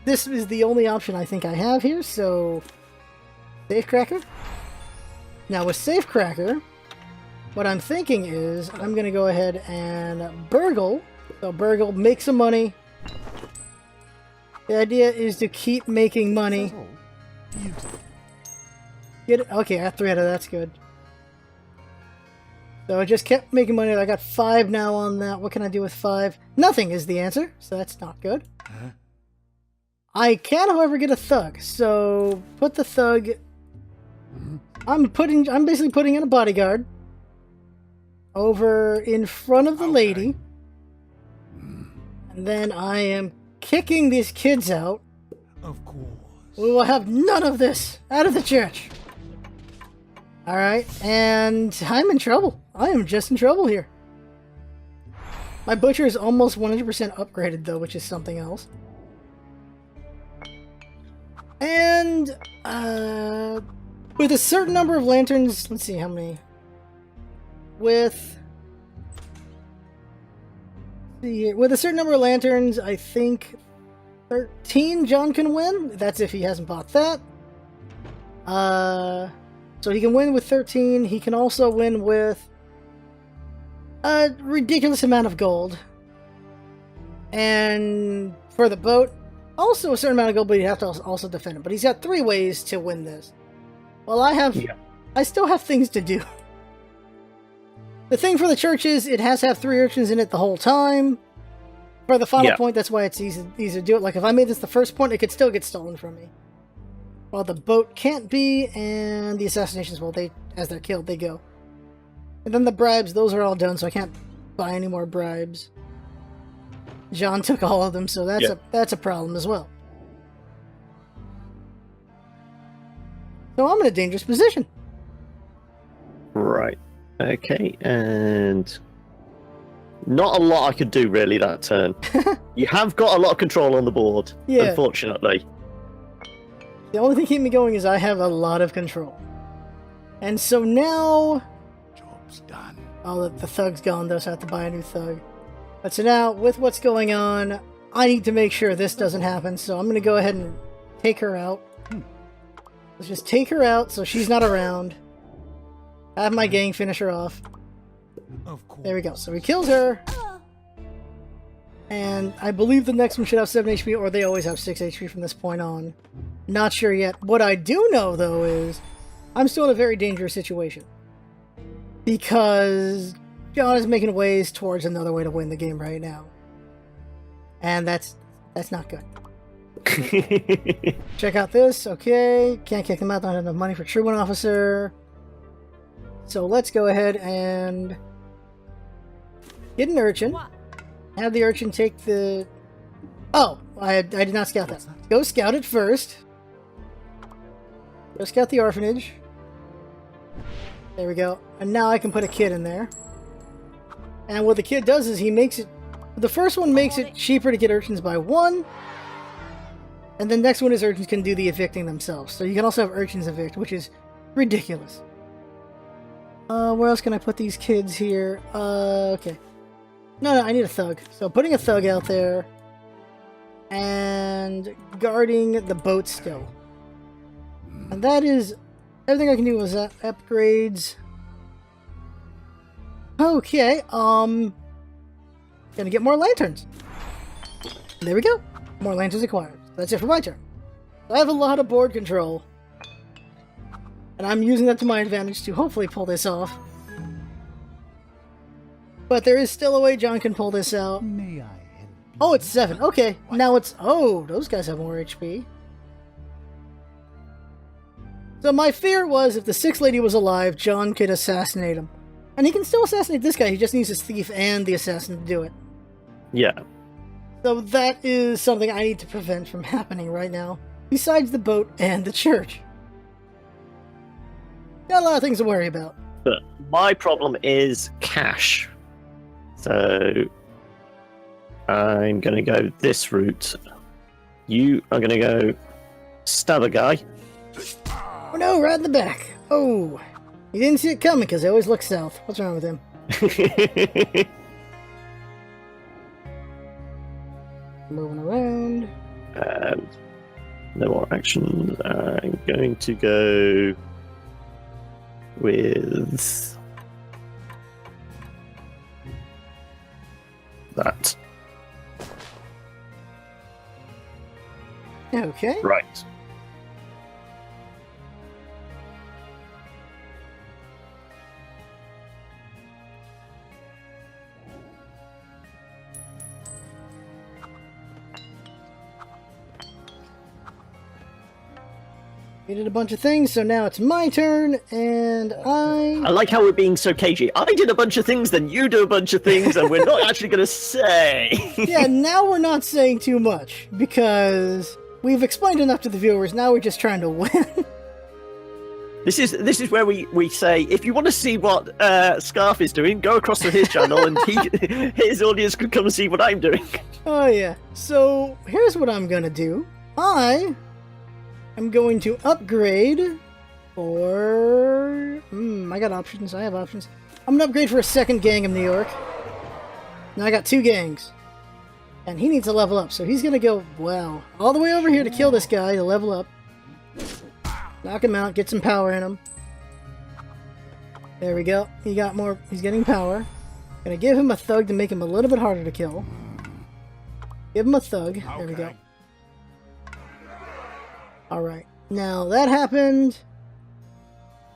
This is the only option I think I have here, so... Safecracker? Now, with Safecracker, what I'm thinking is I'm going to go ahead and burgle. So burgle, make some money. The idea is to keep making money. Get it? Okay, I got 3 out of that. That's good. So I just kept making money. I got 5 now on that. What can I do with 5? Nothing is the answer, so that's not good. I can, however, get a thug. So put the thug. I'm basically putting in a bodyguard over in front of the lady. And then I am kicking these kids out. Of course. We will have none of this out of the church. Alright, and I'm in trouble. I am just in trouble here. My butcher is almost 100% upgraded, though, which is something else. And, with a certain number of lanterns... Let's see, how many... With a certain number of lanterns, I think 13 John can win. That's if he hasn't bought that. So he can win with 13. He can also win with a ridiculous amount of gold. And for the boat, also a certain amount of gold, but he'd have to also defend it. But he's got 3 ways to win this. Well, I still have things to do. The thing for the church is it has to have 3 urchins in it the whole time. For the final point, that's why it's easy to do it. Like, if I made this the first point, it could still get stolen from me. Well, the boat can't be, and the assassinations, well, as they're killed, they go. And then the bribes, those are all done, so I can't buy any more bribes. John took all of them, so that's a problem as well. So I'm in a dangerous position. Right. Okay, and not a lot I could do really that turn. You have got a lot of control on the board, unfortunately. The only thing keeping me going is I have a lot of control. And so now... Job's done. Oh, the thug's gone though, so I have to buy a new thug. But so now, with what's going on, I need to make sure this doesn't happen, so I'm going to go ahead and take her out. Let's just take her out so she's not around. Have my gang finish her off. Of course. There we go. So he kills her. And I believe the next one should have 7 HP, or they always have 6 HP from this point on. Not sure yet. What I do know, though, is I'm still in a very dangerous situation. Because John is making ways towards another way to win the game right now. And that's not good. Check out this. Okay. Can't kick them out. Don't have enough money for Truant Officer. So let's go ahead and get an urchin. Have the urchin take the... Oh, I did not scout that. Go scout it first. Go scout the orphanage. There we go. And now I can put a kid in there. And what the kid does is he makes it... The first one makes it cheaper to get urchins by 1. And the next one is urchins can do the evicting themselves. So you can also have urchins evict, which is ridiculous. Where else can I put these kids here? Okay. No, I need a thug. So putting a thug out there. And guarding the boat still. And that is everything I can do was upgrades. Okay, gonna get more lanterns. There we go. More lanterns acquired. That's it for my turn. I have a lot of board control. And I'm using that to my advantage to hopefully pull this off. But there is still a way John can pull this out. May I help? Oh, it's 7. Okay, now it's... Oh, those guys have more HP. So my fear was if the Six Lady was alive, John could assassinate him. And he can still assassinate this guy, he just needs his thief and the assassin to do it. Yeah. So that is something I need to prevent from happening right now. Besides the boat and the church. Got a lot of things to worry about. But my problem is cash. So I'm going to go this route. You are going to go stab a guy. Oh no, right in the back. Oh, you didn't see it coming because they always look south. What's wrong with him? Moving around. No more actions. I'm going to go with that. Okay. Right. We did a bunch of things, so now it's my turn, and I like how we're being so cagey. I did a bunch of things, then you do a bunch of things, and we're not actually going to say. Yeah, now we're not saying too much, because we've explained enough to the viewers, now we're just trying to win. This is where we say, if you want to see what Scarf is doing, go across to his channel, and his audience can come and see what I'm doing. Oh yeah, so here's what I'm going to do. I'm going to upgrade for... I got options. I have options. I'm going to upgrade for a second gang of New York. Now I got 2 gangs. And he needs to level up, so he's going to go, wow, all the way over here to kill this guy to level up. Knock him out, get some power in him. There we go. He got more... He's getting power. Gonna give him a thug to make him a little bit harder to kill. Give him a thug. There we go. Alright, now that happened,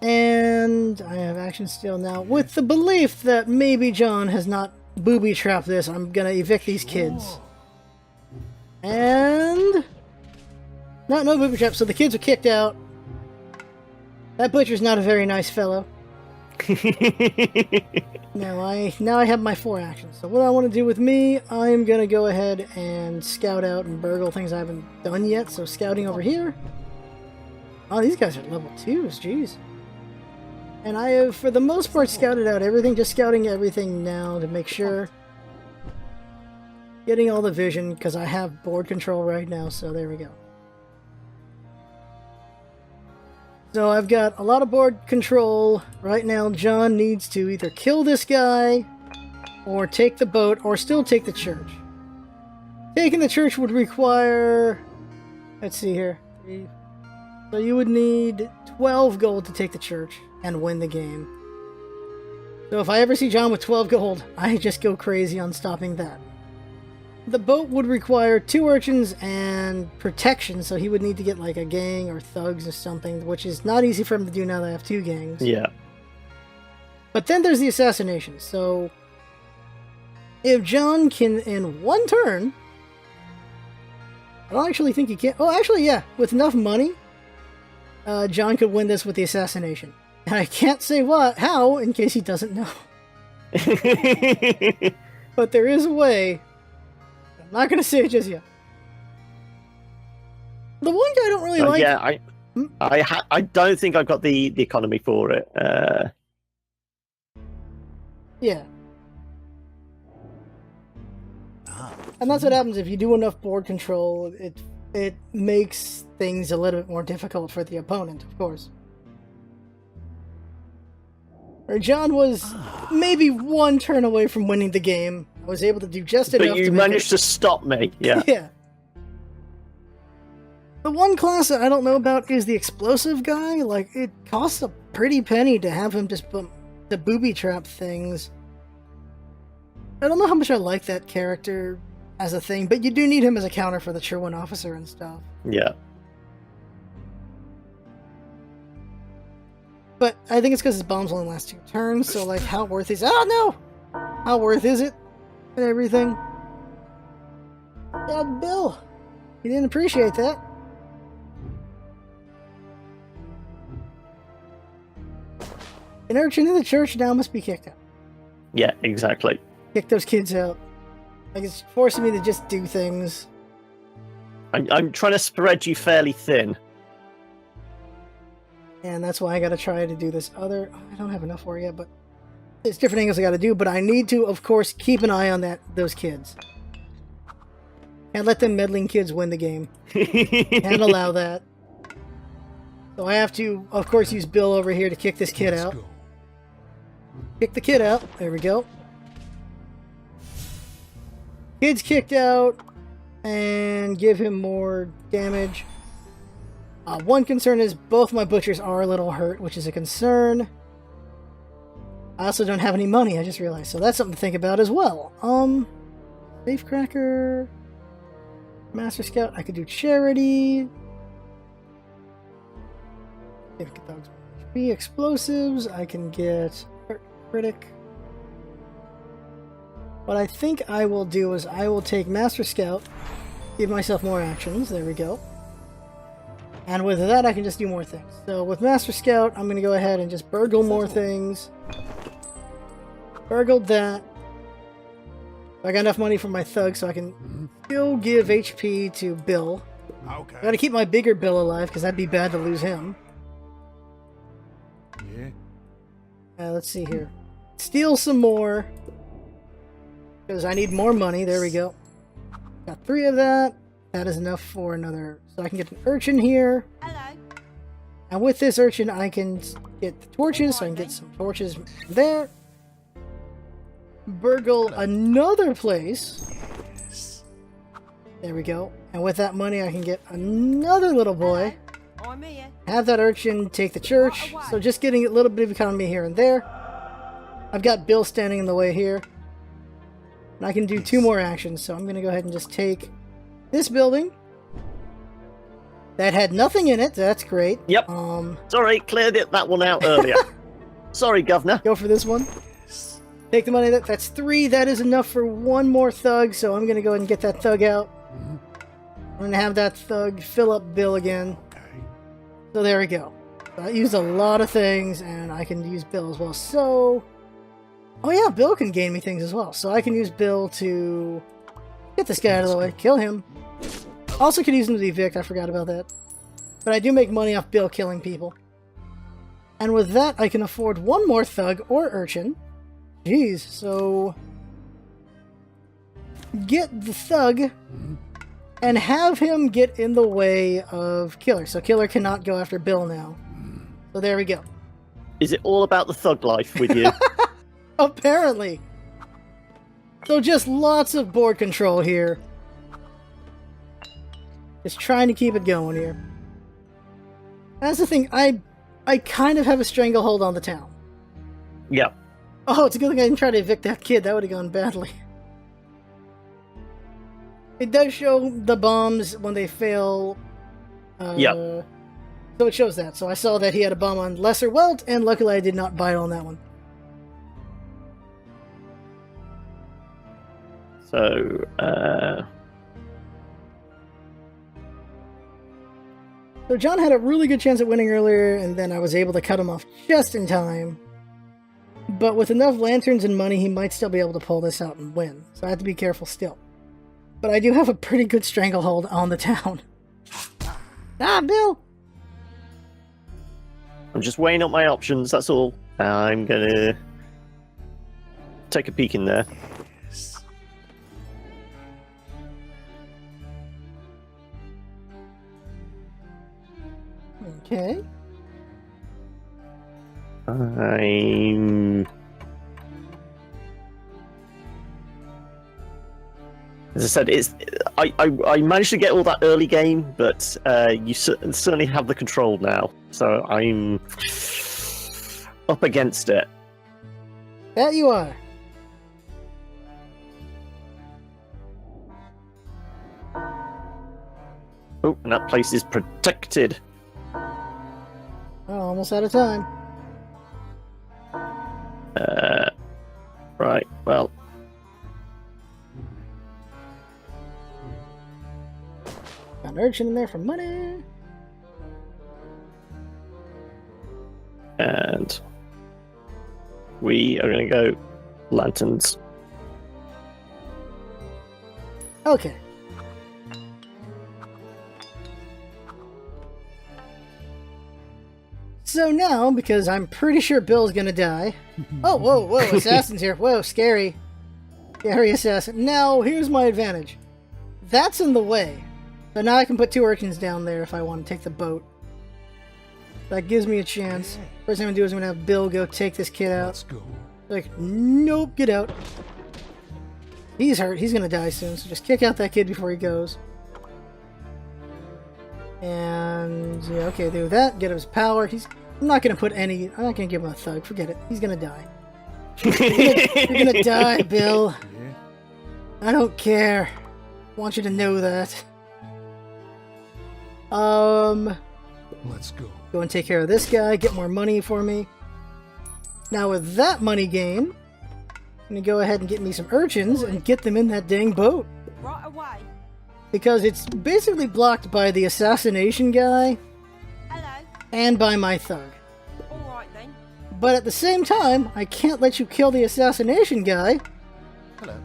and I have action still now. With the belief that maybe John has not booby-trapped this, I'm gonna evict these kids. And... No booby-trap, so the kids are kicked out. That butcher's not a very nice fellow. Now I have my 4 actions. So what I want to do with me, I'm gonna go ahead and scout out and burgle things I haven't done yet. So scouting over here. Oh, these guys are level 2s, jeez. And I have, for the most part, scouted out everything. Just scouting everything now to make sure. Getting all the vision, because I have board control right now, so there we go. So I've got a lot of board control. Right now, John needs to either kill this guy, or take the boat, or still take the church. Taking the church would require... Let's see here. So you would need 12 gold to take the church and win the game. So if I ever see John with 12 gold, I just go crazy on stopping that. The boat would require 2 urchins and protection, so he would need to get like a gang or thugs or something, which is not easy for him to do now that I have 2 gangs. Yeah. But then there's the assassination, so if John can, in 1 turn... I don't actually think he can... Oh, actually, yeah, with enough money, John could win this with the assassination. And I can't say how, in case he doesn't know. But there is a way... I'm not going to say it just yet. The one guy I don't really like... Yeah, I don't think I've got the economy for it. Yeah. And that's what happens if you do enough board control. It makes things a little bit more difficult for the opponent, of course. Or John was maybe 1 turn away from winning the game. I was able to do just enough. But you managed to stop me, yeah. Yeah. The one class that I don't know about is the explosive guy. Like, it costs a pretty penny to have him just put the booby trap things. I don't know how much I like that character as a thing, but you do need him as a counter for the Sherwin officer and stuff. Yeah. But I think it's because his bombs only last 2 turns, so like, how worth is... Oh no! How worth is it? And everything. God, Bill. You didn't appreciate that. An urchin in the church now must be kicked out. Yeah, exactly. Kick those kids out. Like, it's forcing me to just do things. I'm trying to spread you fairly thin. And that's why I gotta try to do this other... I don't have enough for it yet, but... There's different angles I gotta do, but I need to, of course, keep an eye on those kids. Can't let them meddling kids win the game. Can't allow that. So I have to, of course, use Bill over here to kick this kid Let's out. go. Kick the kid out. There we go. Kid's kicked out. And give him more damage. One concern is both my butchers are a little hurt, which is a concern. I also don't have any money, I just realized. So that's something to think about as well. Safecracker. Master Scout. I could do charity. Get dogs. HP explosives. I can get critic. What I think I will do is I will take Master Scout, give myself more actions. There we go. And with that, I can just do more things. So with Master Scout, I'm going to go ahead and just burgle more things. Burgled that. I got enough money for my thug, so I can still give HP to Bill. Okay. I gotta keep my bigger Bill alive, because that'd be bad to lose him. Yeah. Let's see here. Steal some more. Because I need more money. There we go. Got 3 of that. That is enough for another. So I can get an urchin here. Hello. And with this urchin, I can get the torches. So I can get some torches there. Burgle another place. Yes. There we go. And with that money, I can get another little boy. Hello. I'm here. Have that urchin take the church. So just getting a little bit of economy here and there. I've got Bill standing in the way here. And I can do 2 more actions. So I'm going to go ahead and just take this building. That had nothing in it. That's great. Yep. Sorry, cleared that one out earlier. Sorry, Governor. Go for this one. Take the money. That's 3. That is enough for 1 more thug. So I'm going to go ahead and get that thug out. I'm going to have that thug fill up Bill again. Okay. So there we go. So I used a lot of things, and I can use Bill as well. So... Oh yeah, Bill can gain me things as well. So I can use Bill to get this guy out of the way. Kill him. Also could use him to evict. I forgot about that. But I do make money off Bill killing people. And with that, I can afford 1 more thug or urchin. Jeez, so... Get the thug and have him get in the way of Killer. So Killer cannot go after Bill now. So there we go. Is it all about the thug life with you? Apparently. So just lots of board control here. Just trying to keep it going here. That's the thing, I kind of have a stranglehold on the town. Yeah. Oh, it's a good thing I didn't try to evict that kid. That would have gone badly. It does show the bombs when they fail. Yep. So it shows that. So I saw that he had a bomb on Lesser Welt, and luckily I did not bite on that one. So, So John had a really good chance at winning earlier, and then I was able to cut him off just in time. But with enough lanterns and money, he might still be able to pull this out and win. So I have to be careful still. But I do have a pretty good stranglehold on the town. Ah, Bill! I'm just weighing up my options, that's all. I'm gonna take a peek in there. Yes. Okay. As I said, I managed to get all that early game, but you certainly have the control now. So I'm up against it. That you are. Oh, and that place is protected. Oh, almost out of time. Right, well. Got an urchin in there for money. And we are going to go lanterns. Okay. So now, because I'm pretty sure Bill's gonna die. Oh, whoa, assassin's here. Whoa, scary. Scary assassin. Now, here's my advantage. That's in the way. So now I can put 2 urchins down there if I want to take the boat. That gives me a chance. First thing I'm gonna do is I'm gonna have Bill go take this kid out. Let's go. Like, nope, get out. He's hurt. He's gonna die soon, so just kick out that kid before he goes. And, yeah, okay, do that. Get his power. I'm not gonna put any... I'm not gonna give him a thug. Forget it. He's gonna die. You're gonna die, Bill. Yeah. I don't care. I want you to know that. Let's go. Go and take care of this guy. Get more money for me. Now with that money gain, I'm gonna go ahead and get me some urchins and get them in that dang boat. Right away. Because it's basically blocked by the assassination guy Hello. and by my thug. Alright then. But at the same time, I can't let you kill the assassination guy, Hello.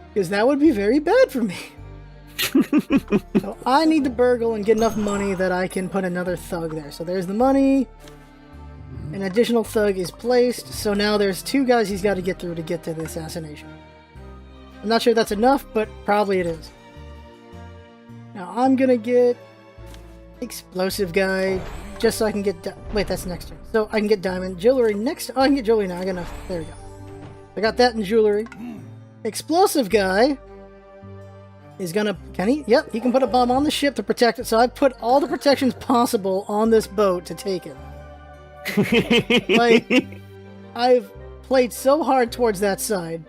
because that would be very bad for me. So I need to burgle and get enough money that I can put another thug there. So there's the money. An additional thug is placed. So now there's 2 guys he's got to get through to get to the assassination. I'm not sure that's enough, but probably it is. Now I'm gonna get explosive guy just so I can get... Wait, that's next turn. So I can get diamond. Jewelry next... Oh, I can get jewelry now. There we go. I got that in jewelry. Explosive guy is gonna... Can he? Yep, he can put a bomb on the ship to protect it. So I've put all the protections possible on this boat to take it. Like, I've played so hard towards that side.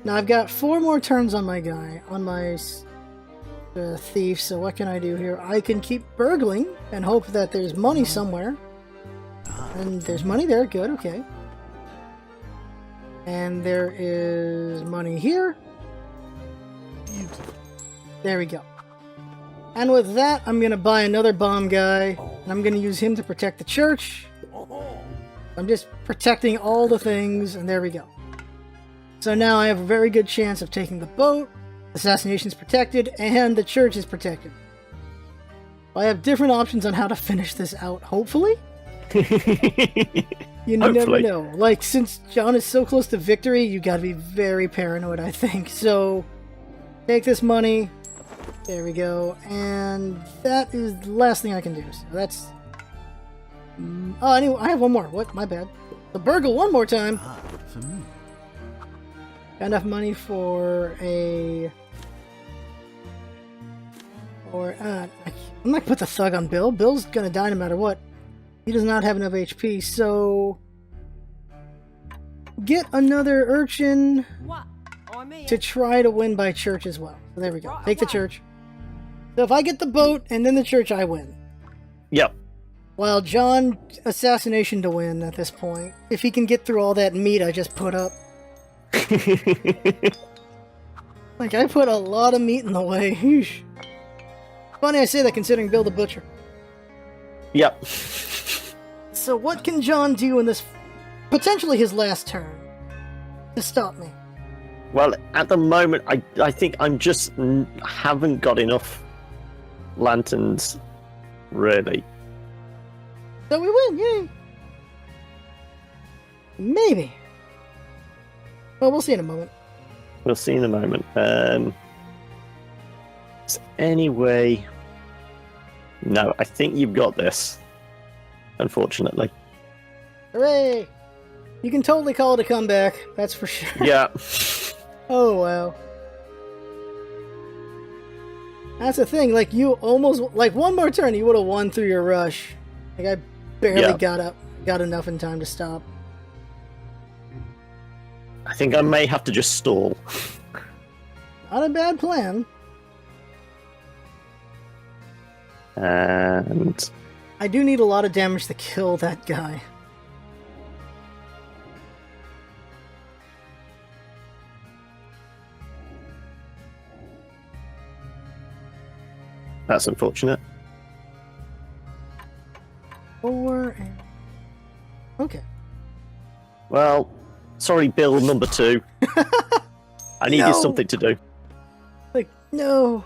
Now I've got 4 more turns on my guy, on my thief, so what can I do here? I can keep burgling and hope that there's money somewhere. And there's money there, good, okay. And there is money here. There we go. And with that, I'm gonna buy another bomb guy, and I'm gonna use him to protect the church. I'm just protecting all the things, and there we go. So now I have a very good chance of taking the boat, assassination's protected, and the church is protected. I have different options on how to finish this out, hopefully? You never Hopefully. know. Like, since Jon is so close to victory, you gotta be very paranoid, I think. So, take this money. There we go. And that is the last thing I can do. So that's... Oh, anyway, I have one more. What? My bad. The burgle one more time. For me. Got enough money for a... Or, I'm not gonna put the thug on Bill. Bill's gonna die no matter what. He does not have enough HP, so... Get another urchin What? I'm here. to try to win by church as well. So there we go. Take the church. So if I get the boat and then the church, I win. Yep. While Jon assassination to win at this point. If he can get through all that meat I just put up. Like, I put a lot of meat in the way. Eesh. Funny I say that considering Bill the Butcher. Yep. So what can Jon do in this, potentially his last turn, to stop me? Well, at the moment, I think I'm just haven't got enough lanterns, really. So we win, yay! Maybe. Well, we'll see in a moment. We'll see in a moment. So anyway, no, I think you've got this. Unfortunately. Hooray! You can totally call it a comeback, that's for sure. Yeah. Oh, wow. That's the thing. Like you almost like one more turn, you would have won through your rush. Like I barely got enough in time to stop. I think I may have to just stall. Not a bad plan. And I do need a lot of damage to kill that guy. that's unfortunate. 4 and... Okay. Well, sorry, Bill number 2. I needed No. something to do. Like, no.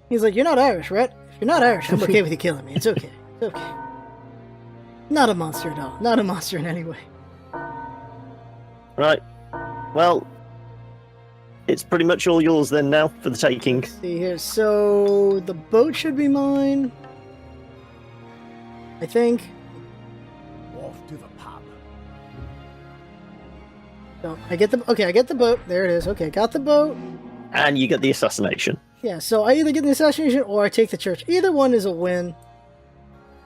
He's like, you're not Irish, right? If you're not Irish, I'm okay with you killing me. It's okay. It's okay. Not a monster at all. Not a monster in any way. Right. Well, it's pretty much all yours then now for the taking. Let's see here. So, the boat should be mine. I think. Off to the pub. So, I get the boat. There it is. Okay, got the boat. And you get the assassination. Yeah, so I either get the assassination or I take the church. Either one is a win.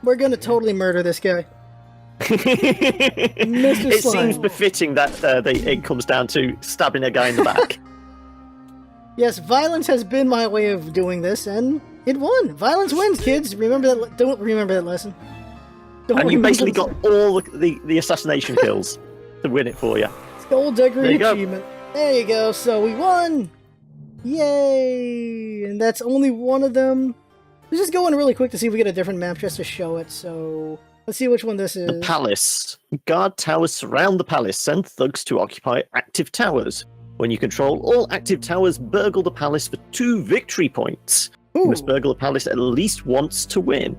We're gonna totally murder this guy. It Slime. seems befitting that it comes down to stabbing a guy in the back. Yes, violence has been my way of doing this, and it won. Violence wins, kids. Remember that. Don't remember that lesson. Don't And you remember basically this- got all the assassination kills to win it for you. Skullduggery There you go. achievement. There you go. So we won. Yay! And that's only one of them. Let's just go in really quick to see if we get a different map just to show it. So let's see which one this is. The palace. Guard towers surround the palace. Send thugs to occupy active towers. When you control all active towers, burgle the palace for 2 victory points. You Ooh. must burgle the palace at least once to win.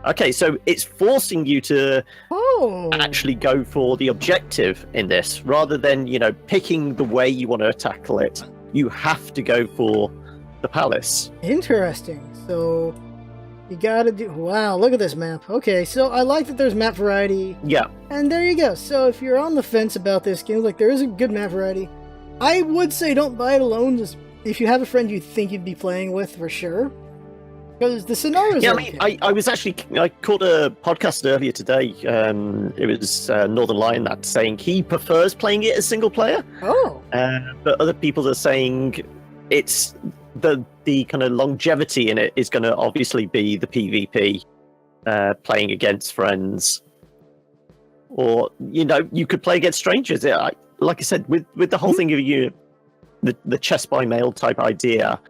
Okay, so it's forcing you to Oh. actually go for the objective in this, rather than, picking the way you want to tackle it. You have to go for the palace. Interesting. So you gotta do. Wow, look at this map. Okay, so I like that there's map variety. Yeah, And there you go. So if you're on the fence about this game, like there is a good map variety. I would say don't buy it alone. Just if you have a friend you think you'd be playing with for sure, because the scenarios. yeah. are I mean, okay. I caught a podcast earlier today. It was Northern Lion that saying he prefers playing it as single player, Oh, but other people are saying it's the kind of longevity in it is going to obviously be the PvP, playing against friends, or you could play against strangers. Like I said, with the whole thing of the chess by mail type idea,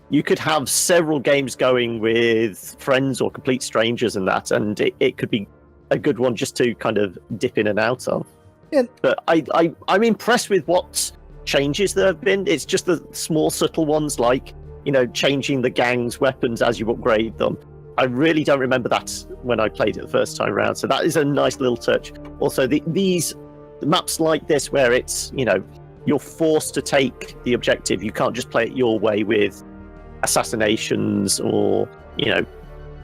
you could have several games going with friends or complete strangers and that, and it could be a good one just to kind of dip in and out of. Yeah. But I'm impressed with what changes there have been. It's just the small subtle ones, like changing the gang's weapons as you upgrade them. I really don't remember that when I played it the first time around, so that is a nice little touch. Also, these maps like this where it's you're forced to take the objective. You can't just play it your way with assassinations or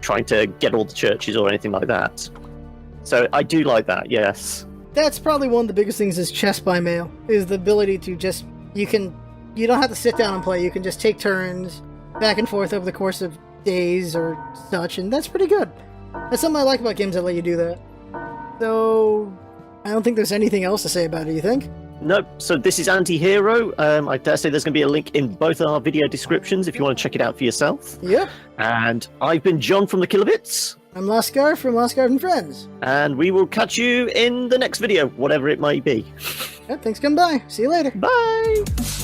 trying to get all the churches or anything like that. So I do like that. Yes. that's probably one of the biggest things is chess by mail. Is the ability to just you don't have to sit down and play. You can just take turns back and forth over the course of days or such, and that's pretty good. That's something I like about games that let you do that. So I don't think there's anything else to say about it. You think? Nope. So this is Antihero. I dare say there's going to be a link in both our video descriptions if you want to check it out for yourself. Yep. And I've been John from the Kilobits, I'm LostScarf from LostScarf and Friends. and we will catch you in the next video, whatever it may be. Yep, thanks, come by. See you later. Bye.